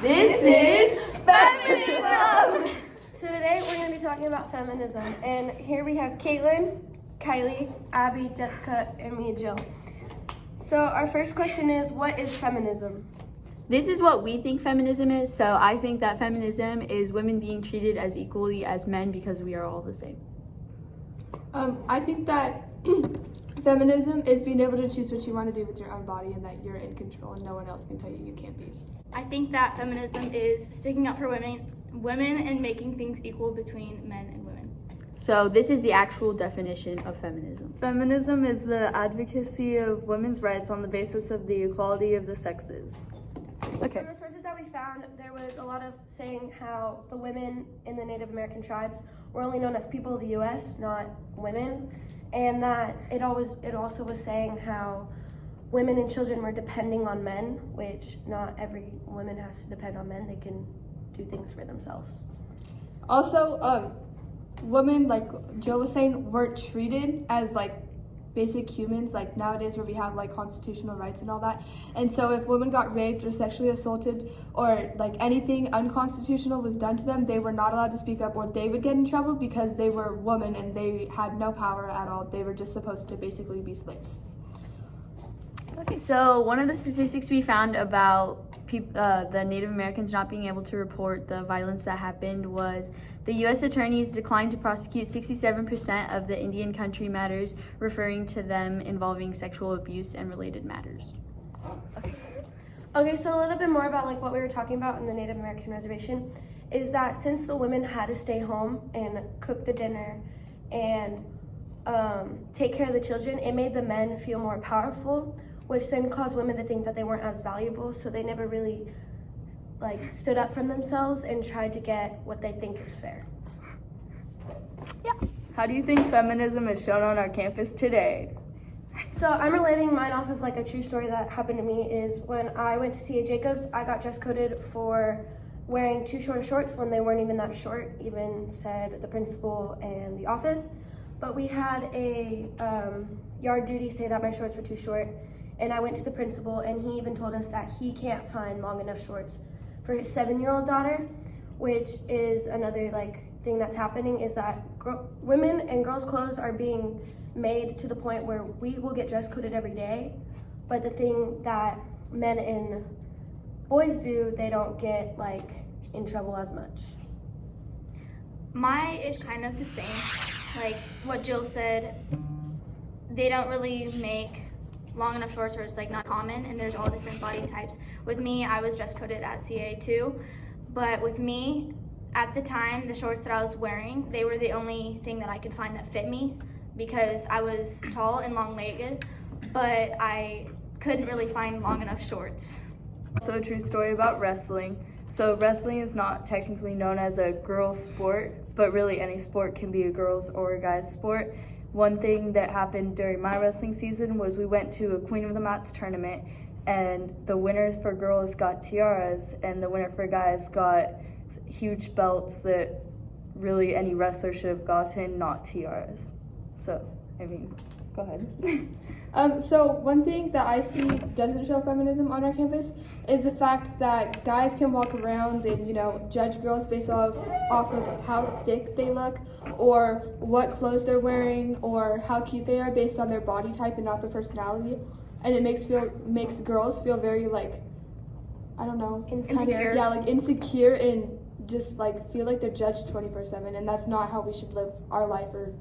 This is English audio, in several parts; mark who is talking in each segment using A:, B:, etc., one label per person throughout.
A: This is feminism!
B: So today we're going to be talking about feminism, and here we have Caitlin, Kylie, Abby, Jessica, and me, Jill. So our first question is, what is feminism?
A: This is what we think feminism is. So I think that feminism is women being treated as equally as men because we are all the same.
C: I think that feminism is being able to choose what you want to do with your own body and that you're in control and no one else can tell you you can't be.
D: I think that feminism is sticking up for women and making things equal between men and women.
A: So this is the actual definition of feminism.
E: Feminism is the advocacy of women's rights on the basis of the equality of the sexes.
A: Okay.
B: From the sources that we found, there was a lot of saying how the women in the Native American tribes were only known as people of the U.S., not women, and that it also was saying how women and children were depending on men, which not every woman has to depend on men. They can do things for themselves.
C: Also, women, like Jill was saying, weren't treated as like basic humans like nowadays where we have like constitutional rights and all that. And so if women got raped or sexually assaulted or like anything unconstitutional was done to them, they were not allowed to speak up or they would get in trouble because they were women and they had no power at all. They were just supposed to basically be slaves.
A: Okay, so one of the statistics we found about the Native Americans not being able to report the violence that happened was the U.S. attorneys declined to prosecute 67% of the Indian country matters, referring to them involving sexual abuse and related matters.
B: Okay, so a little bit more about like what we were talking about in the Native American reservation is that since the women had to stay home and cook the dinner and take care of the children, it made the men feel more powerful, which then caused women to think that they weren't as valuable, so they never really like stood up for themselves and tried to get what they think is fair.
E: How do you think feminism is shown on our campus today?
B: So I'm relating mine off of like a true story that happened to me is when I went to C.A. Jacobs, I got dress coded for wearing too short shorts when they weren't even that short, even said the principal and the office. But we had a yard duty say that my shorts were too short, and I went to the principal and he even told us that he can't find long enough shorts for his 7-year-old daughter, which is another like thing that's happening is that women and girls' clothes are being made to the point where we will get dress coded every day, but the thing that men and boys do, they don't get like in trouble as much.
D: My is kind of the same, like what Jill said. They don't really make long enough shorts, or it's like not common, and there's all different body types. With me, I was dress coded at CA too, but with me, at the time, the shorts that I was wearing, they were the only thing that I could find that fit me because I was tall and long-legged, but I couldn't really find long enough shorts.
E: Also a true story about wrestling. So wrestling is not technically known as a girls' sport, but really any sport can be a girls' or a guy's sport. One thing that happened during my wrestling season was we went to a Queen of the Mats tournament, and the winners for girls got tiaras, and the winner for guys got huge belts that really any wrestler should have gotten, not tiaras. So, I mean, go ahead.
C: So one thing that I see doesn't show feminism on our campus is the fact that guys can walk around and, judge girls based off of how thick they look or what clothes they're wearing or how cute they are based on their body type and not their personality. And it makes girls feel very like, I don't know,
B: Insecure.
C: like insecure and just like feel like they're judged 24/7, and that's not how we should live our life or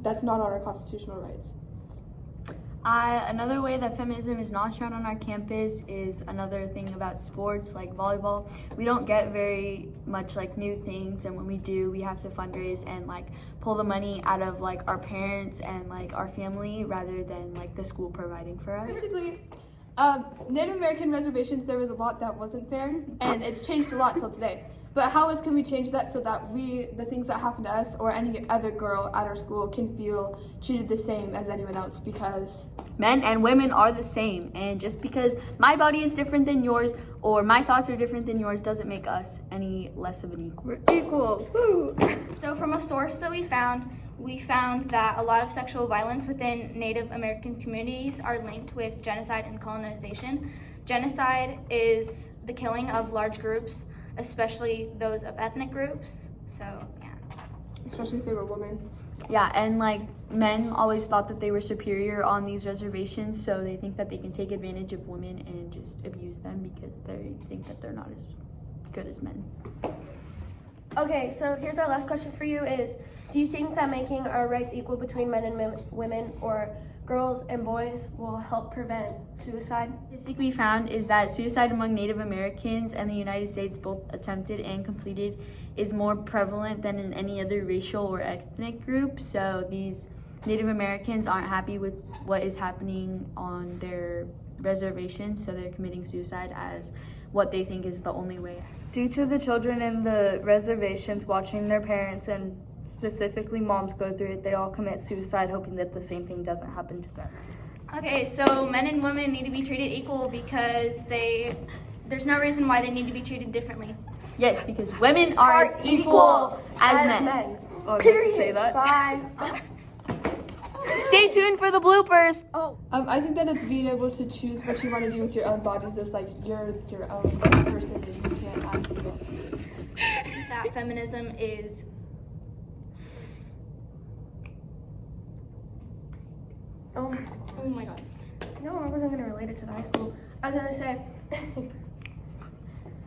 C: that's not on our constitutional rights.
A: Another way that feminism is not shown on our campus is another thing about sports like volleyball. We don't get very much like new things, and when we do, we have to fundraise and like pull the money out of like our parents and like our family rather than like the school providing for us.
C: Basically, Native American reservations, there was a lot that wasn't fair, and it's changed a lot till today. But how else can we change that so that the things that happen to us or any other girl at our school can feel treated the same as anyone else? Because
A: men and women are the same, and just because my body is different than yours or my thoughts are different than yours doesn't make us any less of an equal.
E: We're equal. Woo!
D: So from a source that we found that a lot of sexual violence within Native American communities are linked with genocide and colonization. Genocide is the killing of large groups, especially those of ethnic groups. So, yeah.
C: Especially if they were women.
A: Yeah, and like men always thought that they were superior on these reservations, so they think that they can take advantage of women and just abuse them because they think that they're not as good as men.
B: Okay, so here's our last question for you is, do you think that making our rights equal between men and women or girls and boys will help prevent suicide?
A: The statistic we found is that suicide among Native Americans and the United States, both attempted and completed, is more prevalent than in any other racial or ethnic group. So these Native Americans aren't happy with what is happening on their reservations, so they're committing suicide as what they think is the only way.
E: Due to the children in the reservations watching their parents and specifically moms go through it, they all commit suicide hoping that the same thing doesn't happen to them.
D: Okay, so men and women need to be treated equal because there's no reason why they need to be treated differently.
A: Yes, because women are as equal as men.
E: Oh, did
B: Period.
E: you say that?
B: Bye.
A: Stay tuned for the bloopers.
B: Oh,
C: I think that it's being able to choose what you want to do with your own bodies is like you're your own person and you can't ask anyone else.
D: That feminism is
B: oh,
D: oh my god.
B: no, I wasn't gonna relate it to the high school. I was gonna say.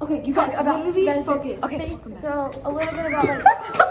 C: Okay, you guys literally focus.
B: Okay, so a little bit about like.